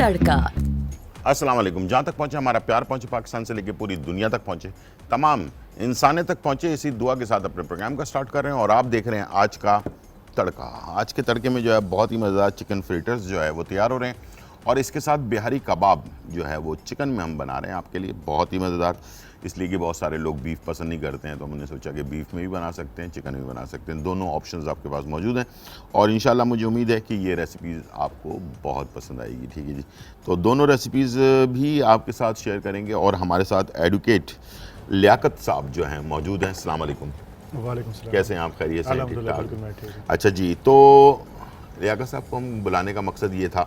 तड़का। अस्सलाम वालेकुम। जहाँ तक पहुँचे हमारा प्यार पहुँचे, पाकिस्तान से लेकर पूरी दुनिया तक पहुँचे, तमाम इंसानियत तक पहुँचे, इसी दुआ के साथ अपने प्रोग्राम का स्टार्ट कर रहे हैं। और आप देख रहे हैं आज का तड़का। आज के तड़के में जो है बहुत ही मज़ेदार चिकन फ्रिटर्स जो है वो तैयार हो रहे हैं, और इसके साथ बिहारी कबाब जो है वो चिकन में हम बना रहे हैं आपके लिए, बहुत ही मज़ेदार। इसलिए कि बहुत सारे लोग बीफ पसंद नहीं करते हैं, तो हमने सोचा कि बीफ में भी बना सकते हैं, चिकन में भी बना सकते हैं। दोनों ऑप्शंस आपके पास मौजूद हैं, और इंशाल्लाह मुझे उम्मीद है कि ये रेसिपीज़ आपको बहुत पसंद आएगी। ठीक है जी, तो दोनों रेसिपीज़ भी आपके साथ शेयर करेंगे। और हमारे साथ एडवोकेट लियाकत साहब जो हैं मौजूद हैं। अस्सलाम वालेकुम। वालेकुम सलाम। कैसे हैं आप? खैरियत से? अल्हम्दुलिल्लाह बिल्कुल मैं ठीक हूं। अच्छा जी, तो लियाकत साहब को हम बुलाने का मकसद ये था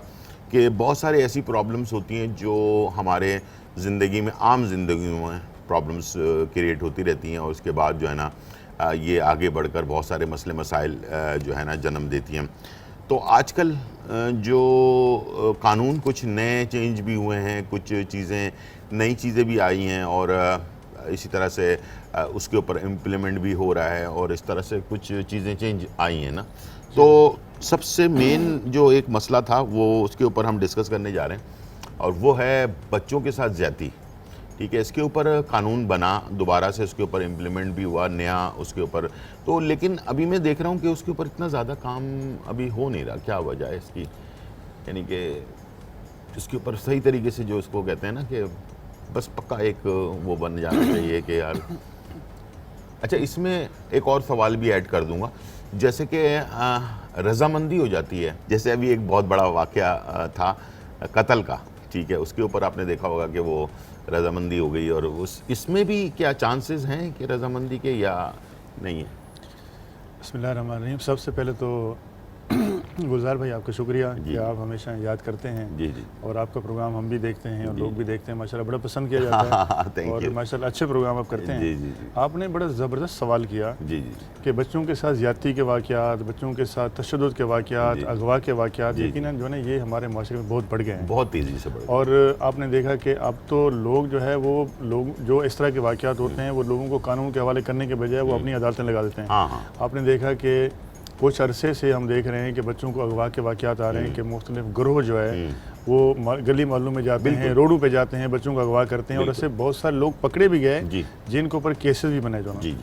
कि बहुत सारी ऐसी प्रॉब्लम्स होती हैं जो हमारे ज़िंदगी में, आम ज़िंदगी में प्रॉब्लम्स क्रिएट होती रहती हैं, और उसके बाद जो है ना ये आगे बढ़कर बहुत सारे मसले मसाइल जो है ना जन्म देती हैं। तो आजकल जो कानून कुछ नए चेंज भी हुए हैं, कुछ चीज़ें, नई चीज़ें भी आई हैं, और इसी तरह से उसके ऊपर इम्प्लीमेंट भी हो रहा है, और इस तरह से कुछ चीज़ें चेंज आई हैं ना। तो सबसे मेन जो एक मसला था वो उसके ऊपर हम डिस्कस करने जा रहे हैं, और वो है बच्चों के साथ ज़्यादती। ठीक है, इसके ऊपर कानून बना, दोबारा से उसके ऊपर इम्प्लीमेंट भी हुआ नया उसके ऊपर, तो लेकिन अभी मैं देख रहा हूँ कि उसके ऊपर इतना ज़्यादा काम अभी हो नहीं रहा। क्या वजह है इसकी? यानी कि इसके ऊपर सही तरीके से जो इसको कहते हैं ना कि बस पक्का एक वो बन जाना चाहिए कि यार। अच्छा, इसमें एक और सवाल भी ऐड कर दूंगा, जैसे कि रजामंदी हो जाती है। जैसे अभी एक बहुत बड़ा वाक़या था कत्ल का, ठीक है, उसके ऊपर आपने देखा होगा कि वो रजामंदी हो गई, और इसमें भी क्या चांसेस हैं कि रजामंदी के, या नहीं है? बिस्मिल्लाहिर्रहमानिर्रहीम। सबसे पहले तो गुलजार भाई आपका शुक्रिया कि आप हमेशा याद करते हैं। जी जी। और आपका प्रोग्राम हम भी देखते हैं और लोग भी देखते हैं, माशाल्लाह बड़ा पसंद किया जाता है। और माशाल्लाह अच्छे प्रोग्राम आप करते हैं। जी जी जी। आपने बड़ा ज़बरदस्त सवाल किया जी जी कि बच्चों के साथ ज़्यादती के वाक़यात, बच्चों के साथ तशद्दुद के वाक़यात, अगवा के वाक़यात यकीनन जो है ये हमारे माशरे में बहुत बढ़ गए हैं, बहुत तेज़ी से बढ़ गए। और आपने देखा कि अब तो लोग जो है वो लोग जो इस तरह के वाक़यात होते हैं वो लोगों को कानून के हवाले करने के बजाय वो अपनी अदालतें लगा देते हैं। हाँ। आपने देखा कि कुछ अरसे से हम देख रहे हैं कि बच्चों को अगवा के वाक़यात आ रहे हैं कि मुख्तलिफ गिरोह जो है वो गली मोहल्लों में जाते हैं, रोडों पे जाते हैं, बच्चों को अगवा करते हैं, और ऐसे बहुत सारे लोग पकड़े भी गए जिनके ऊपर केसेस भी बनाए जाना।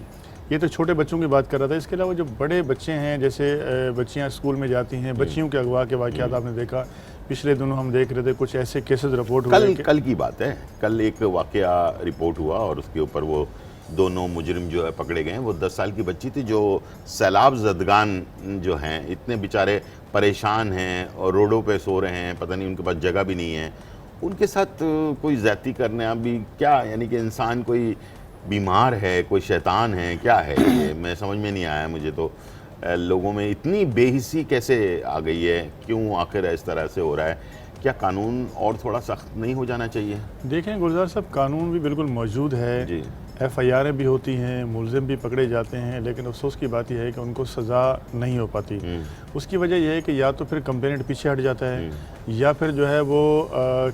ये तो छोटे बच्चों की बात कर रहा था। इसके अलावा जो बड़े बच्चे हैं, जैसे बच्चियाँ स्कूल में जाती हैं, बच्चियों के अगवा के वाक़यात आपने देखा पिछले दिनों हम देख रहे थे, कुछ ऐसे केसेस रिपोर्ट हुए। कल की बात है, कल एक वाक़या रिपोर्ट हुआ, और उसके ऊपर वो दोनों मुजरिम जो है पकड़े गए हैं। वो 10 साल की बच्ची थी, जो सैलाब ज़दगान जो हैं, इतने बेचारे परेशान हैं और रोडों पे सो रहे हैं, पता नहीं उनके पास जगह भी नहीं है, उनके साथ कोई ज़्यादती करने अभी क्या, यानी कि इंसान कोई बीमार है, कोई शैतान है, क्या है ये? मैं समझ में नहीं आया मुझे तो। लोगों में इतनी बेहिसी कैसे आ गई है? क्यों आखिर इस तरह से हो रहा है? क्या कानून और थोड़ा सख्त नहीं हो जाना चाहिए? देखें गुलजार साहब, कानून भी बिल्कुल मौजूद है जी, FIR भी होती हैं, मुलजिम भी पकड़े जाते हैं, लेकिन अफसोस की बात यह है कि उनको सज़ा नहीं हो पाती। उसकी वजह यह है कि या तो फिर कंप्लेनेंट पीछे हट जाता है, या फिर जो है वो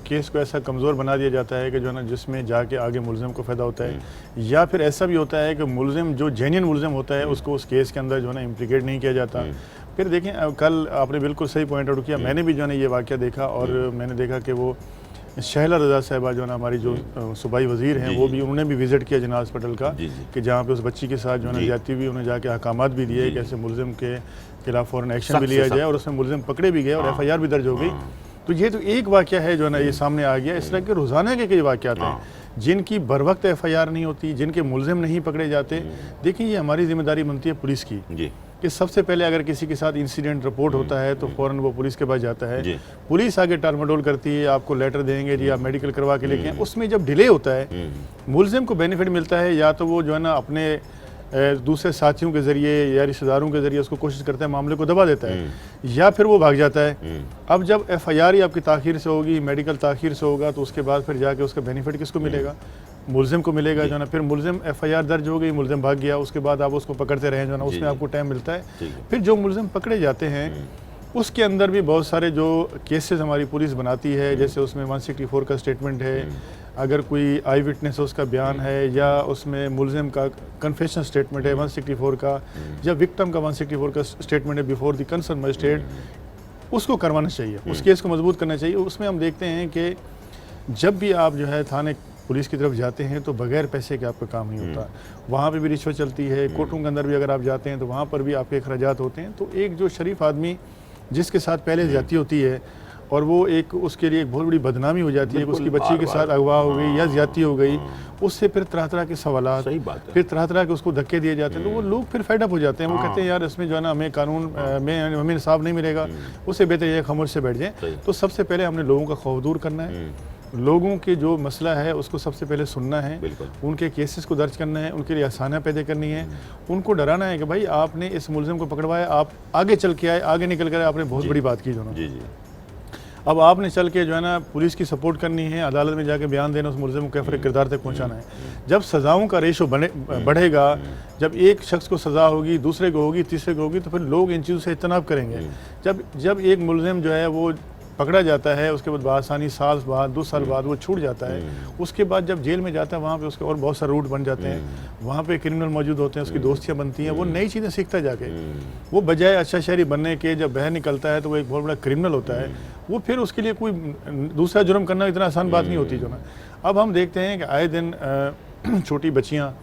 केस को ऐसा कमज़ोर बना दिया जाता है कि जो है ना जिसमें जाके आगे मुलजिम को फ़ायदा होता है, या फिर ऐसा भी होता है कि मुलजिम जो जेन्युइन मुलजिम होता है उसको उस केस के अंदर जो है ना इम्प्लिकेट नहीं किया जाता। फिर देखें, कल आपने बिल्कुल सही पॉइंट आउट किया, मैंने भी जो है ना ये वाक़या देखा, और मैंने देखा कि वो शहला रज़ा साहिबा जो है ना हमारी जो सूबाई वज़ीर हैं, वो भी उन्होंने भी विज़िट किया जना हॉस्पिटल का, कि जहाँ पे उस बच्ची के साथ जो है ना ज़्यादती भी, उन्हें जाके अहकामात भी दिए कि ऐसे मुलजिम के खिलाफ फ़ौरन एक्शन भी लिया जाए, और उसमें मुलजिम पकड़े भी गए और FIR भी दर्ज हो गई। तो ये तो एक वाक़या है जो है ना ये सामने आ गया। इस तरह के रोज़ाना के कई वाक़यात हैं जिनकी बर वक्त FIR नहीं होती, जिनके मुलजिम नहीं पकड़े जाते। देखिए, ये हमारी जिम्मेदारी बनती है पुलिस की कि सबसे पहले अगर किसी के साथ इंसिडेंट रिपोर्ट होता है तो फ़ौरन वो पुलिस के पास जाता है, पुलिस आगे टालमटोल करती है, आपको लेटर देंगे जी आप मेडिकल करवा के लेके। उसमें जब डिले होता है, मुलजिम को बेनिफिट मिलता है, या तो वो जो है ना अपने दूसरे साथियों के ज़रिए या रिश्तेदारों के ज़रिए उसको कोशिश करता है, मामले को दबा देता है, या फिर वो भाग जाता है। अब जब FIR ही आपकी ताख़ीर से होगी, मेडिकल ताख़ीर से होगा, तो उसके बाद फिर जाके उसका बेनिफिट किसको मिलेगा? मुलजिम को मिलेगा जो है ना। फिर मुलजिम FIR दर्ज हो गई, मुलजिम भाग गया, उसके बाद आप उसको पकड़ते रहें जो है ना, उसमें आपको टाइम मिलता है। फिर जो मुलजिम पकड़े जाते हैं उसके अंदर भी बहुत सारे जो केसेस हमारी पुलिस बनाती है, जैसे उसमें 164 का स्टेटमेंट है, अगर कोई आई विटनेस उसका बयान है, या उसमें मुलजिम का कन्फेशन स्टेटमेंट है 164 का, या विक्टिम का 164 का स्टेटमेंट है बिफोर द कंसर्न मजिस्ट्रेट, उसको करवाना चाहिए, उस केस को मजबूत करना चाहिए। उसमें हम देखते हैं कि जब भी आप जो है थाने पुलिस की तरफ जाते हैं तो बगैर पैसे के आपका काम नहीं होता, वहाँ पे भी रिश्वत चलती है। कोर्टों के अंदर भी अगर आप जाते हैं तो वहाँ पर भी आपके अखराजात होते हैं। तो एक जो शरीफ आदमी जिसके साथ पहले ज्यादती होती है और वो एक उसके लिए एक बहुत बड़ी बदनामी हो जाती है कि उसकी बच्ची के साथ अगवा हो गई या ज्यादती हो गई, उससे फिर तरह तरह के सवालात, सही बात है, फिर तरह तरह के उसको धक्के दिए जाते हैं। तो वो लोग फिर फेड अप हो जाते हैं, वो कहते हैं यार इसमें जो है ना हमें कानून में हमें इंसाफ नहीं मिलेगा, उससे बेहतर ये खामोश से बैठ जाए। तो सबसे पहले हमने लोगों का खौफ दूर करना है, लोगों के जो मसला है उसको सबसे पहले सुनना है, उनके केसेस को दर्ज करना है, उनके लिए आसानियाँ पैदा करनी है, उनको डराना है कि भाई आपने इस मुलजिम को पकड़वाया, आप आगे चल के आए, आगे निकल कर आपने बहुत बड़ी बात की जो ना। अब आपने चल के जो है ना पुलिस की सपोर्ट करनी है, अदालत में जाके बयान देना, उस मुलजिम को कैफरे किरदार तक पहुंचाना है। जब सज़ाओं का रेशो बढ़ेगा, जब एक शख्स को सज़ा होगी, दूसरे को होगी, तीसरे को होगी, तो फिर लोग इन चीज़ों से इज्तनाब करेंगे। जब एक मुलजिम जो है वो पकड़ा जाता है, उसके बाद आसानी साल बाद 2 साल बाद वो छूट जाता है, उसके बाद जब जेल में जाता है वहाँ पे उसके और बहुत सारे रूट बन जाते हैं, वहाँ पे क्रिमिनल मौजूद होते हैं, उसकी दोस्तियाँ बनती हैं, वो नई चीज़ें सीखता जाके, वो बजाय अच्छा शहरी बनने के जब बाहर निकलता है तो वो एक बहुत बड़ा क्रिमिनल होता है। वो फिर उसके लिए कोई दूसरा जुर्म करना इतना आसान बात नहीं होती जो ना। अब हम देखते हैं कि आए दिन छोटी बच्चियाँ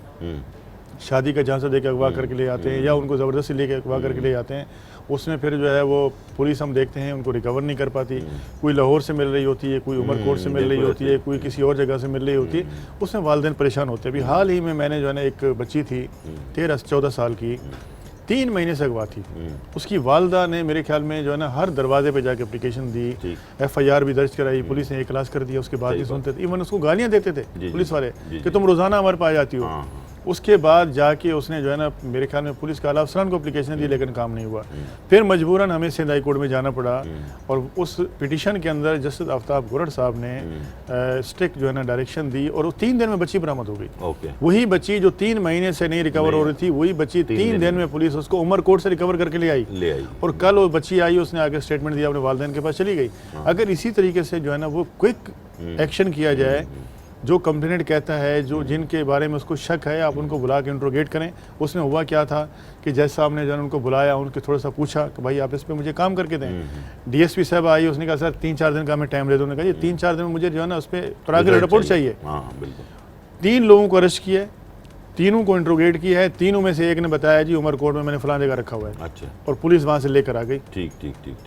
शादी का झांसा दे के अगवा करके ले आते हैं या उनको ज़बरदस्ती लेके अगवा करके ले जाते हैं। उसमें फिर जो है वो पुलिस हम देखते हैं उनको रिकवर नहीं कर पाती, कोई लाहौर से मिल रही होती है, कोई उमरकोट से मिल रही होती है, कोई किसी और जगह से मिल रही होती है, उसमें वालिदैन परेशान होते हैं। अभी हाल ही में मैंने जो है ना एक बच्ची थी 13-14 साल की, 3 महीने से अगवा थी, उसकी वालदा ने मेरे ख्याल में जो है ना हर दरवाजे पे जाके एप्लीकेशन दी, FIR भी दर्ज कराई, पुलिस ने इखलास कर दिया, उसके बाद ही सुनते थे, इवन उसको गालियाँ देते थे पुलिस वाले कि तुम रोज़ाना हमारे पास जाती हो। उसके बाद जाके उसने जो है ना मेरे ख्याल में पुलिस का आला अफसरान को एप्लीकेशन दी, लेकिन काम नहीं हुआ। फिर मजबूरन हमें सिंध हाई कोर्ट में जाना पड़ा और उस पिटीशन के अंदर जस्टिस आफ्ताब गुरड़ साहब ने स्ट्रिक्ट जो है ना डायरेक्शन दी और 3 दिन में बच्ची बरामद हो गई। वही बच्ची जो 3 महीने से नहीं रिकवर हो रही थी, वही बच्ची 3 दिन में पुलिस उसको उमरकोट से रिकवर करके ले आई और कल वो बच्ची आई, उसने आगे स्टेटमेंट दिया, अपने वालिदैन के पास चली गई। अगर इसी तरीके से जो है ना वो क्विक एक्शन किया जाए, जो कंप्लेनेंट कहता है, जो जिनके बारे में उसको शक है, आप उनको बुला के इंट्रोगेट करें। उसमें हुआ क्या था कि जैसा आपने जो उनको बुलाया, उनके थोड़ा सा पूछा कि भाई आप इस पे मुझे काम करके दें। DSP साहब आई, उसने कहा सर 3-4 दिन का हमें टाइम दे दो। उन्होंने कहा ये 3-4 दिन में मुझे जो है ना उस पर प्राइवेट रिपोर्ट चाहिए। 3 लोगों को अरेस्ट किया है, तीनों को इंट्रोगेट किया है, तीनों में से एक ने बताया जी उमरकोट में मैंने फलां जगह रखा हुआ है। अच्छा। और पुलिस वहाँ से लेकर आ गई। ठीक।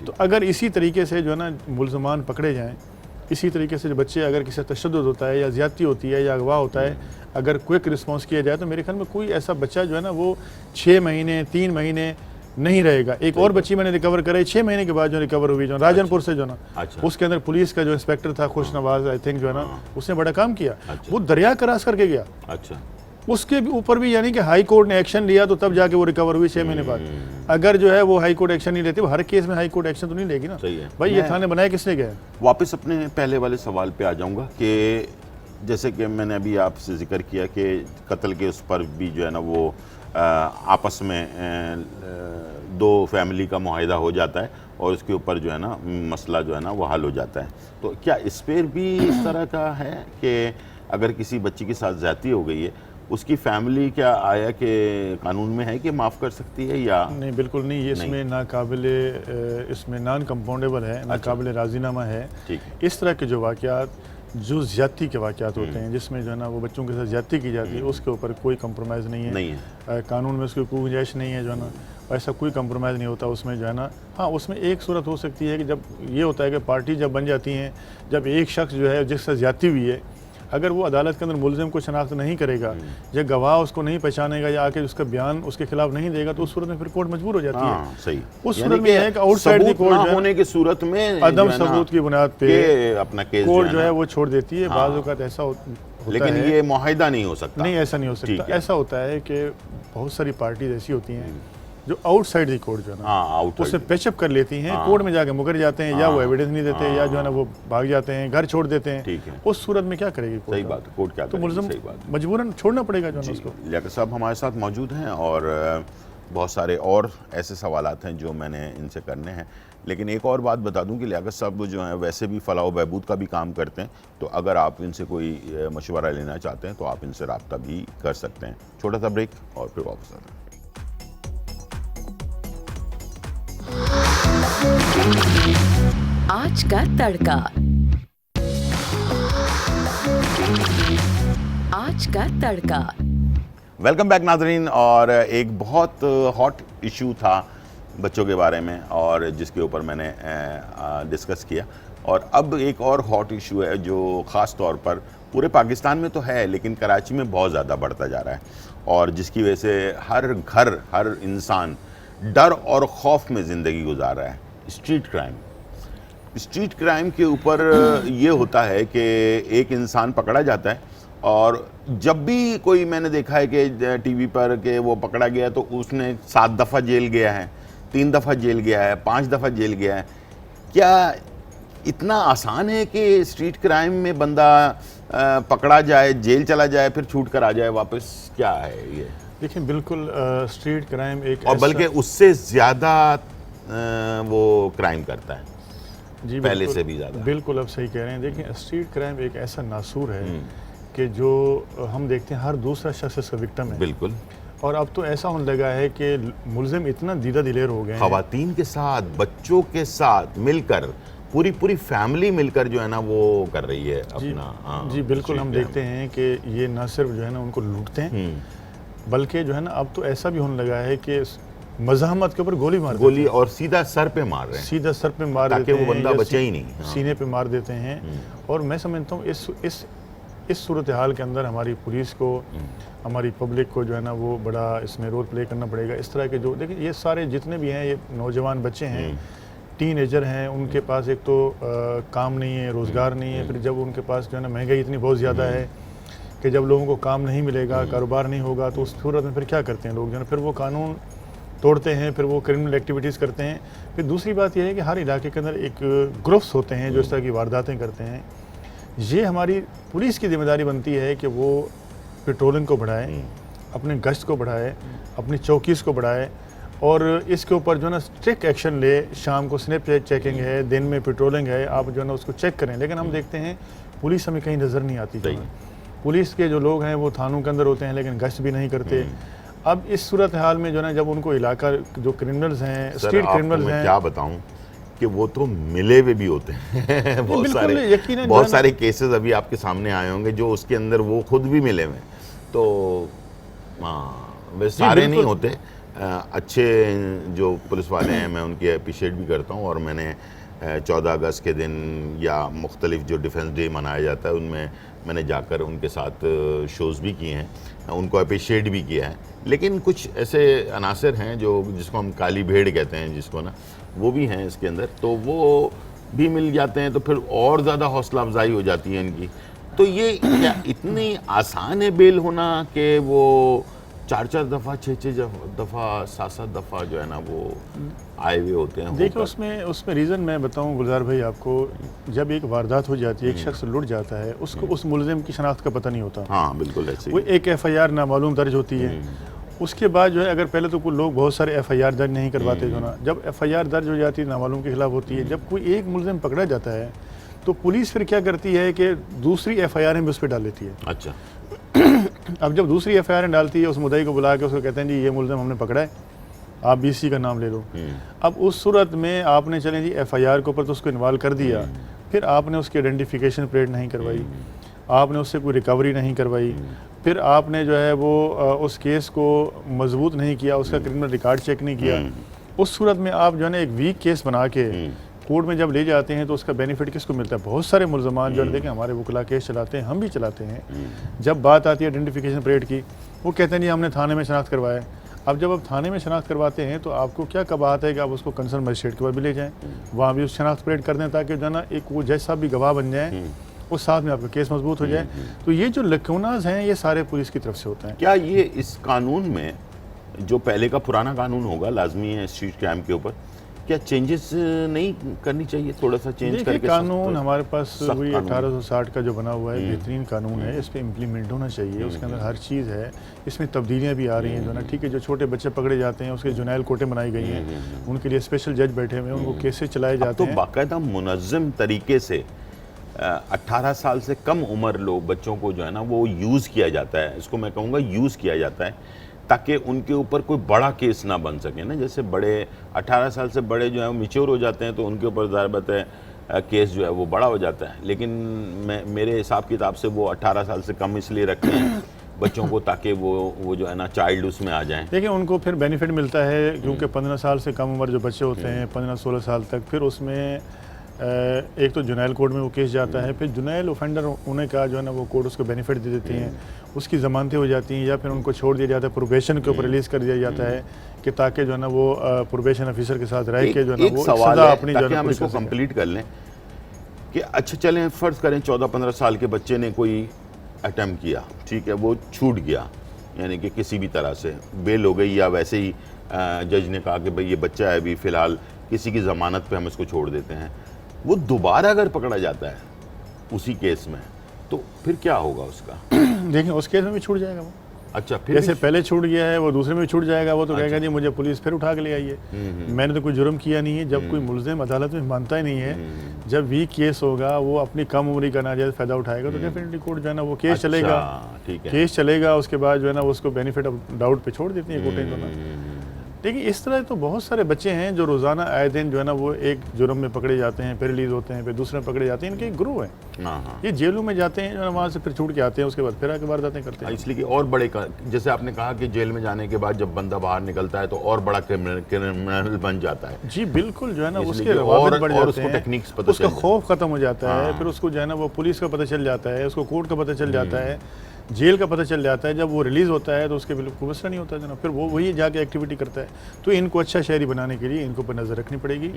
तो अगर इसी तरीके से जो है ना मुलजमान पकड़े जाएँ, इसी तरीके से जो बच्चे अगर किसी तशद्दुद होता है या ज़्यादती होती है या अगवा होता है, अगर क्विक रिस्पॉन्स किया जाए तो मेरे ख्याल में कोई ऐसा बच्चा जो है ना वो 6 महीने 3 महीने नहीं रहेगा। एक और बच्ची मैंने रिकवर कराई 6 महीने के बाद जो रिकवर हुई, जो राजनपुर से जो ना, उसके अंदर पुलिस का जो इंस्पेक्टर था खुशनवाज आई थिंक जो है ना, उसने बड़ा काम किया। वो दरिया क्रॉस करके गया। अच्छा। उसके ऊपर भी यानी कि हाई कोर्ट ने एक्शन लिया तो तब जाके वो रिकवर हुई 6 महीने बाद। अगर जो है वो हाई कोर्ट एक्शन नहीं लेती, हर केस में हाई कोर्ट एक्शन तो नहीं लेगी ना। भाई ये थाने बनाए किसने गए। वापस अपने पहले वाले सवाल पे आ जाऊंगा कि जैसे कि मैंने अभी आपसे जिक्र किया कि कत्ल के उस पर भी जो है ना वो आपस में 2 फैमिली का मुआहिदा हो जाता है और उसके ऊपर जो है ना मसला जो है ना वो हल हो जाता है। तो क्या इस पर भी इस तरह का है कि अगर किसी बच्ची के साथ ज़्यादती हो गई है, उसकी फैमिली क्या आया कि कानून में है कि माफ़ कर सकती है या नहीं? बिल्कुल नहीं, ये इसमें नाकाबिले इसमें नॉन कंपाउंडेबल है, नाकाबिले राजीनामा है। इस तरह के जो वाक़यात, जो ज़्यादती के वाक़यात होते हैं जिसमें जो है ना वो बच्चों के साथ ज़्यादती की जाती है, उसके ऊपर कोई कंप्रोमाइज़ नहीं है। कानून में उसकी कोई गुंजाइश नहीं है जो है ना, ऐसा कोई कंप्रोमाइज़ नहीं होता उसमें जो है ना। हाँ, उसमें एक सूरत हो सकती है कि जब ये होता है कि पार्टी जब बन जाती हैं, जब एक शख्स जो है जिससे ज़्यादती हुई है, अगर वो अदालत के अंदर मुलजिम को शनाख्त नहीं करेगा या गवाह उसको नहीं पहचानेगा या आके उसका बयान उसके खिलाफ नहीं देगा, तो उस सूरत में फिर कोर्ट मजबूर हो जाती है। सही। उस सूरत में है कि आउटसाइड दी कोर्ट होने की सूरत में अदम सबूत की बुनियाद पे अपना केस कोर्ट जो है वो छोड़ देती है। बाज़ औक़ात ऐसा होता लेकिन है, ये मुआहिदा नहीं हो सकता। नहीं, ऐसा नहीं हो सकता। ऐसा होता है कि बहुत सारी पार्टीज ऐसी होती हैं जो आउटसाइड दी कोर्ट जो है ना उससे पैचअप कर लेती हैं, कोर्ट में जाके मुकर जाते हैं, या वो एविडेंस नहीं देते या जो है ना वो भाग जाते हैं, घर छोड़ देते हैं। उस सूरत में क्या करेगी कोर्ट? सही बात है, कोर्ट क्या तो मुल्ज़िम मजबूरन छोड़ना पड़ेगा जो है उसको। लियाकत साहब हमारे साथ मौजूद हैं और बहुत सारे और ऐसे सवालात हैं जो मैंने इनसे करने हैं, लेकिन एक और बात बता दूं कि लियाकत साहब जो हैं वैसे भी फलाह व बहबूद का भी काम करते हैं, तो अगर आप इनसे कोई मशवरा लेना चाहते हैं तो आप इनसे रब्ता भी कर सकते हैं। छोटा सा ब्रेक और फिर वापस आते हैं। आज का तड़का। आज का तड़का। वेलकम बैक नाजरीन। और एक बहुत हॉट इशू था बच्चों के बारे में और जिसके ऊपर मैंने डिस्कस किया। और अब एक और हॉट इशू है जो ख़ास तौर पर पूरे पाकिस्तान में तो है लेकिन कराची में बहुत ज़्यादा बढ़ता जा रहा है और जिसकी वजह से हर घर हर इंसान डर और खौफ में ज़िंदगी गुजार रहा है। Street crime. स्ट्रीट क्राइम के ऊपर ये होता है कि एक इंसान पकड़ा जाता है और जब भी कोई मैंने देखा है कि टीवी पर कि वो पकड़ा गया तो उसने 7 दफ़ा जेल गया है, 3 दफ़ा जेल गया है, 5 दफ़ा जेल गया है। क्या इतना आसान है कि स्ट्रीट क्राइम में बंदा पकड़ा जाए, जेल चला जाए, फिर छूट कर आ जाए वापस? क्या है ये? देखिए बिल्कुल स्ट्रीट क्राइम एक और बल्कि उससे ज़्यादा वो क्राइम करता है जी पहले से भी ज़्यादा। बिल्कुल आप सही कह रहे हैं। देखिए स्ट्रीट क्राइम एक ऐसा नासूर है कि जो हम देखते हैं हर दूसरा शख्स इसका विक्टिम है। बिल्कुल। और अब तो ऐसा होने लगा है कि मुलजिम इतना दीदा दिलेर हो गए हैं, ख़वातीन के साथ, बच्चों के साथ मिलकर पूरी फैमिली मिलकर जो है ना वो कर रही है अपना। जी बिल्कुल। हम देखते हैं कि ये न सिर्फ जो है ना उनको लूटते हैं बल्कि जो है ना अब तो ऐसा भी होने लगा है कि मज़ाहमत के ऊपर गोली मार गोली और सीधा सर पे मार रहे हैं, सीधा सर पे मार ताकि देते वो हैं बंदा या बचे ही नहीं। सीने पे मार देते हैं। और मैं समझता हूँ इस सूरत हाल के अंदर हमारी पुलिस को, हमारी पब्लिक को जो है ना वो बड़ा इसमें रोल प्ले करना पड़ेगा। इस तरह के जो देखिए ये सारे जितने भी हैं ये नौजवान बच्चे हैं, टीनेजर हैं, उनके पास एक तो काम नहीं है, रोज़गार नहीं है। फिर जब उनके पास जो है ना महंगाई इतनी बहुत ज़्यादा है कि जब लोगों को काम नहीं मिलेगा, कारोबार नहीं होगा, तो उस सूरत में फिर क्या करते हैं लोग जो है ना, फिर वो कानून तोड़ते हैं, फिर वो क्रिमिनल एक्टिविटीज़ करते हैं। फिर दूसरी बात यह है कि हर इलाके के अंदर एक ग्रुप्स होते हैं जो इस तरह की वारदातें करते हैं। ये हमारी पुलिस की जिम्मेदारी बनती है कि वो पेट्रोलिंग को बढ़ाए, अपने गश्त को बढ़ाए, अपनी चौकीज़ को बढ़ाए और इसके ऊपर जो है ना स्ट्रिक्ट एक्शन ले। शाम को स्नैप चेकिंग है, दिन में पेट्रोलिंग है, आप जो है ना उसको चेक करें। लेकिन हम देखते हैं पुलिस हमें कहीं नज़र नहीं आती। पुलिस के जो लोग हैं वो थानों के अंदर होते हैं लेकिन गश्त भी नहीं करते। अब इस सूरत हाल में जो है ना जब उनको इलाका जो क्रिमिनल्स हैं, स्ट्रीट क्रिमिनल्स हैं, क्या बताऊं कि वो तो मिले हुए भी होते हैं बहुत सारे केसेस अभी आपके सामने आए होंगे जो उसके अंदर वो खुद भी मिले हुए। तो वे सारे नहीं होते। अच्छे जो पुलिस वाले हैं मैं उनकी अप्रिशिएट भी करता हूँ और मैंने 14 अगस्त के दिन या मुख्तलिफ जो डिफेंस डे मनाया जाता है उनमें मैंने जाकर उनके साथ शोज़ भी किए हैं, उनको अप्रिशिएट भी किया है। लेकिन कुछ ऐसे अनासर हैं जो जिसको हम काली भेड़ कहते हैं, जिसको ना वो भी हैं इसके अंदर, तो वो भी मिल जाते हैं तो फिर और ज़्यादा हौसला अफजाई हो जाती है इनकी। तो ये क्या इतनी आसान है बेल होना कि वो 4-4 दफ़ा 6-6 दफ़ा 7-7 दफ़ा जो है ना वो आए हुए होते हैं? देखिए उसमें रीज़न मैं बताऊं गुलजार भाई आपको, जब एक वारदात हो जाती है, एक शख्स लुट जाता है, उसको उस मुलजिम की शनाख्त का पता नहीं होता। हाँ बिल्कुल ऐसे। वो एक FIR नामालूम दर्ज होती है। उसके बाद जो है अगर पहले तो कुछ लोग बहुत सारे FIR दर्ज नहीं करवाते जो ना, जब FIR दर्ज हो जाती है नामालूम के खिलाफ होती है, जब कोई एक मुलजिम पकड़ा जाता है तो पुलिस फिर क्या करती है कि दूसरी FIR भी उस पर डाल लेती है। अच्छा। अब जब दूसरी FIR डालती है उस मुद्दई को बुला के उसको कहते हैं जी ये मुलजिम हमने पकड़ा है, आप BC का नाम ले लो। अब उस सूरत में आपने चलें जी FIR के ऊपर तो उसको इन्वॉल्व कर दिया, फिर आपने उसकी आइडेंटिफिकेशन प्लेट नहीं करवाई, आपने उससे कोई रिकवरी नहीं करवाई, फिर आपने जो है वो उस केस को मजबूत नहीं किया, उसका क्रिमिनल रिकॉर्ड चेक नहीं किया। उस सूरत में आप जो है ना एक वीक केस बना के कोर्ट में जब ले जाते हैं तो उसका बेनिफिट किसको मिलता है? बहुत सारे मुल्ज़मान जो देखें हमारे वकला केस चलाते हैं, हम भी चलाते हैं। जब बात आती है आइडेंटिफिकेशन परेड की, वो कहते हैं जी हमने थाने में शनाख्त करवाया। अब जब आप थाने में शनाख्त करवाते हैं तो आपको क्या कबात है कि आप उसको कंसर्न मजिस्ट्रेट के पास भी ले जाएँ, वहाँ भी उस शनाख्त परेड कर दें ताकि जो है ना एक वो जज साहब भी गवाह बन जाएँ, उस साथ में आपका केस मजबूत हो जाए। तो ये जो लकूनाज हैं ये सारे पुलिस की तरफ से होते हैं। क्या ये इस कानून में जो पहले का पुराना कानून होगा लाजमी है स्ट्रीट क्राइम के ऊपर, क्या चेंजेस नहीं करनी चाहिए? थोड़ा सा चेंज करके कानून हमारे पास वही 1860 का जो बना हुआ है बेहतरीन कानून है, इस पर इम्प्लीमेंट होना चाहिए। उसके अंदर हर चीज़ है, इसमें तब्दीलियाँ भी आ रही हैं जो ना, ठीक है। जो छोटे बच्चे पकड़े जाते हैं उसके जुनैल कोटे बनाई गई हैं, उनके लिए स्पेशल जज बैठे हुए हैं, उनको केसेस चलाए जाते हैं। तो बाकायदा मुनज़्ज़म तरीके से 18 साल से कम उम्र लोग बच्चों को जो है ना वो यूज़ किया जाता है, इसको मैं कहूँगा यूज़ किया जाता है ताकि उनके ऊपर कोई बड़ा केस ना बन सके ना। जैसे बड़े 18 साल से बड़े जो है वो मैच्योर हो जाते हैं तो उनके ऊपर ज़ाहिर बात है केस जो है वो बड़ा हो जाता है। लेकिन मेरे हिसाब किताब से वो 18 साल से कम इसलिए रखते हैं बच्चों को, ताकि वो जो है ना चाइल्ड उसमें आ जाएं। देखिए उनको फिर बेनिफिट मिलता है, क्योंकि 15 साल से कम उम्र जो बच्चे होते हैं 15-16 साल तक, फिर उसमें एक तो जुनैल कोड में वो केस जाता है, फिर जुनैल ऑफेंडर होने का जो है ना वो कोर्ट उसको बेनिफिट दे देती हैं, उसकी ज़मानतें हो जाती हैं, या फिर उनको छोड़ दिया जाता है, प्रोबेशन के ऊपर रिलीज़ कर दिया जाता है कि ताकि जो है ना वो प्रोबेशन ऑफिसर के साथ रह के जो है ना वो सज़ा अपनी जो है ना हम इसको कंप्लीट कर लें कि अच्छा चलें, फ़र्ज़ करें 14-15 साल के बच्चे ने कोई अटैम्प्ट किया, ठीक है, वो छूट गया, यानी कि किसी भी तरह से बेल हो गई, या वैसे ही जज ने कहा कि भाई ये बच्चा है अभी फ़िलहाल किसी की ज़मानत पे हम इसको छोड़ देते हैं, वो दोबारा अगर पकड़ा जाता है उसी केस में तो फिर क्या होगा उसका? देखिए उस केस में भी छूट जाएगा वो। अच्छा, फिर जैसे पहले छूट गया है वो दूसरे में भी छूट जाएगा, वो तो अच्छा। कहेगा जी मुझे पुलिस फिर उठा के ले आई है, मैंने तो कोई जुर्म किया नहीं है। जब कोई मुलजिम अदालत में मानता ही नहीं है, जब वीक केस होगा, वो अपनी कम उम्री का नाजायज़ फ़ायदा उठाएगा, तो डेफिनेटली कोर्ट जो है ना वो केस चलेगा, ठीक है, केस चलेगा, उसके बाद जो है ना उसको बेनिफिट ऑफ डाउट पे छोड़ देती है कोर्टें। देखिए इस तरह तो बहुत सारे बच्चे हैं जो रोज़ाना आए दिन जो है ना वो एक जुर्म में पकड़े जाते हैं, फिर रिलीज़ होते हैं, फिर दूसरे में पकड़े जाते हैं, इनके ग्रुप हैं, ये जेलों में जाते हैं, वहाँ से फिर छूट के आते हैं, उसके बाद फिर आके वारदातें करते हैं। इसलिए कि और बड़े जैसे आपने कहा कि जेल में जाने के बाद जब बंदा बाहर निकलता है तो और बड़ा क्रिमिनल बन जाता है। जी बिल्कुल, जो है ना उसके और बढ़ जाते उसको हैं, टेक्निक्स पता उसका खौफ खत्म हो जाता है, फिर उसको जो है ना वो पुलिस का पता चल जाता है, उसको कोर्ट का पता चल जाता है, जेल का पता चल जाता है। जब वो रिलीज़ होता है तो उसके बिल्कुल मसला नहीं होता है, फिर वो वही जाके एक्टिविटी करता है। तो इनको अच्छा शहरी बनाने के लिए इनको पर नज़र रखनी पड़ेगी,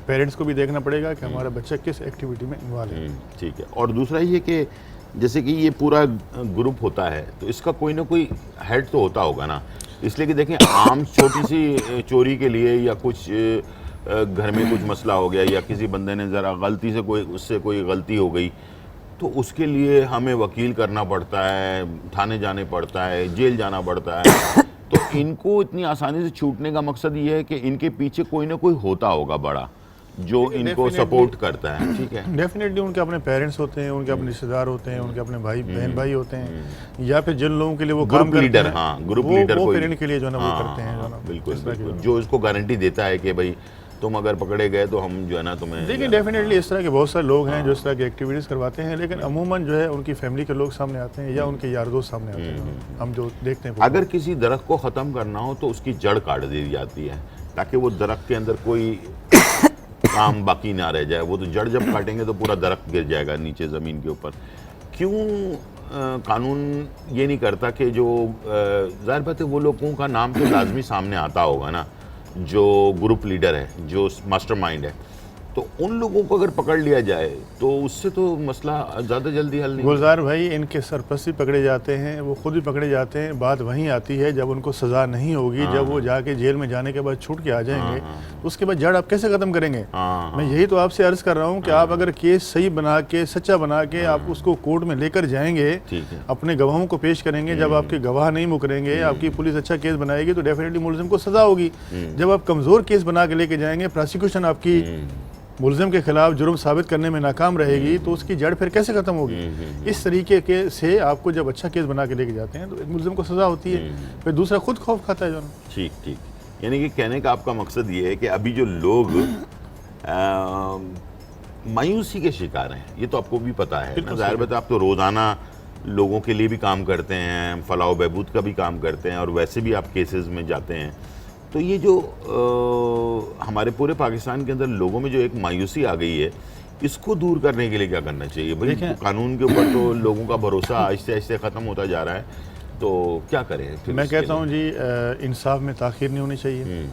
पेरेंट्स को भी देखना पड़ेगा कि हमारा बच्चा किस एक्टिविटी में इन्वॉल्व है। ठीक है। और दूसरा ये कि जैसे कि ये पूरा ग्रुप होता है तो इसका कोई ना कोई हेड तो होता होगा ना, इसलिए कि देखें आम छोटी सी चोरी के लिए या कुछ घर में कुछ मसला हो गया या किसी बंदे ने ज़रा गलती से उससे कोई गलती हो गई तो उसके लिए हमें वकील करना पड़ता है, थाने जाने पड़ता है, जेल जाना पड़ता है। तो इनको इतनी आसानी से छूटने का मकसद ये है कि इनके पीछे कोई ना कोई होता होगा बड़ा जो इनको सपोर्ट करता है। ठीक है, डेफिनेटली उनके अपने पेरेंट्स होते हैं, उनके अपने रिश्तेदार होते हैं, उनके अपने भाई बहन भाई होते हैं, या फिर जिन लोगों के लिए वो काम करते लीडर, हैं, हाँ ग्रुप लीडर वो कोई फिर इनके लिए जो है ना वो करते हैं, जो ना बिल्कुल जो इसको गारंटी देता है कि भाई तुम अगर पकड़े गए तो हम जो है ना तुम्हें। देखिए डेफिनेटली इस तरह के बहुत सारे लोग हैं जो इस तरह की एक्टिविटीज़ करवाते हैं, लेकिन अमूमन जो है उनकी फैमिली के लोग सामने आते हैं या उनके यार दोस्त सामने आते हैं। हम जो देखते हैं अगर किसी दरख्त को ख़त्म करना हो तो उसकी जड़ काट दी जाती है ताकि वो दरख्त के अंदर कोई काम बाकी ना रह जाए। वो तो जड़ जब काटेंगे तो पूरा दरख्त गिर जाएगा नीचे ज़मीन के ऊपर। क्यों कानून ये नहीं करता कि जो ज़ाहिर बात है वो लोगों का नाम तो लाजमी सामने आता होगा ना, जो ग्रुप लीडर है, जो मास्टरमाइंड है, तो उन लोगों को अगर पकड़ लिया जाए तो उससे तो मसला ज़्यादा जल्दी हल नहीं। गुलजार भाई इनके सरपस्ती पकड़े जाते हैं, वो खुद भी पकड़े जाते हैं। बात वहीं आती है जब उनको सज़ा नहीं होगी, जब वो जाके जेल में जाने के बाद छूट के आ जाएंगे तो उसके बाद जड़ आप कैसे ख़त्म करेंगे? मैं यही तो आपसे अर्ज़ कर रहा हूँ कि आप अगर केस सही बना के सच्चा बना के आप उसको कोर्ट में लेकर जाएंगे, अपने गवाहों को पेश करेंगे, जब आपके गवाह नहीं मुकरेंगे, आपकी पुलिस अच्छा केस बनाएगी तो डेफिनेटली मुलजिम को सज़ा होगी। जब आप कमज़ोर केस बना के लेके जाएंगे, प्रोसिक्यूशन आपकी मुलजिम के खिलाफ जुर्म साबित करने में नाकाम रहेगी तो उसकी जड़ फिर कैसे ख़त्म होगी? इस तरीके के से आपको जब अच्छा केस बना के लेके जाते हैं तो एक मुलजिम को सज़ा होती है, फिर दूसरा खुद खौफ खाता है। जो ठीक ठीक, यानी कि कहने का आपका मकसद ये है कि अभी जो लोग मायूसी के शिकार हैं, ये तो आपको भी पता है ना, ज़ाहिर बात है आप तो रोज़ाना लोगों के लिए भी काम करते हैं, फलाह बहबूद का भी काम करते हैं और वैसे भी आप केसेस में जाते हैं। तो ये जो हमारे पूरे पाकिस्तान के अंदर लोगों में जो एक मायूसी आ गई है, इसको दूर करने के लिए क्या करना चाहिए? भाई कानून के ऊपर तो लोगों का भरोसा आहिस्ते आहिस्ते ख़त्म होता जा रहा है, तो क्या करें? मैं कहता हूँ जी इंसाफ में ताख़ीर नहीं होनी चाहिए,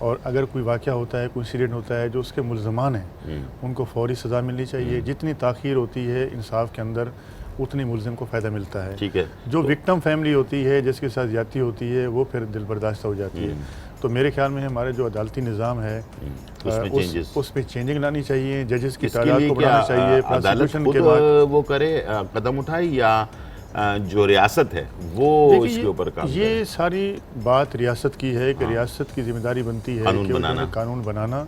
और अगर कोई वाक़या होता है, कोई इंसिडेंट होता है जो उसके मुल्ज़मान हैं उनको फ़ौरी सज़ा मिलनी चाहिए। जितनी ताख़ीर होती है इंसाफ के अंदर उतनी मुलजिम को फ़ायदा मिलता है। ठीक है, जो विक्टिम फैमिली होती है जिसके साथ ज़्यादती होती है वो फिर दिल बर्दाश्त हो जाती है। तो मेरे ख्याल में हमारे जो अदालती निज़ाम है उसमें चेंजिंग लानी चाहिए, जजेस की तादाद को बढ़ाना चाहिए, प्रोसिक्यूशन के बाद वो करे कदम उठाए या जो रियासत है वो इसके ऊपर काम करे? ये सारी बात रियासत की है कि रियासत की जिम्मेदारी बनती है कानून बनाना,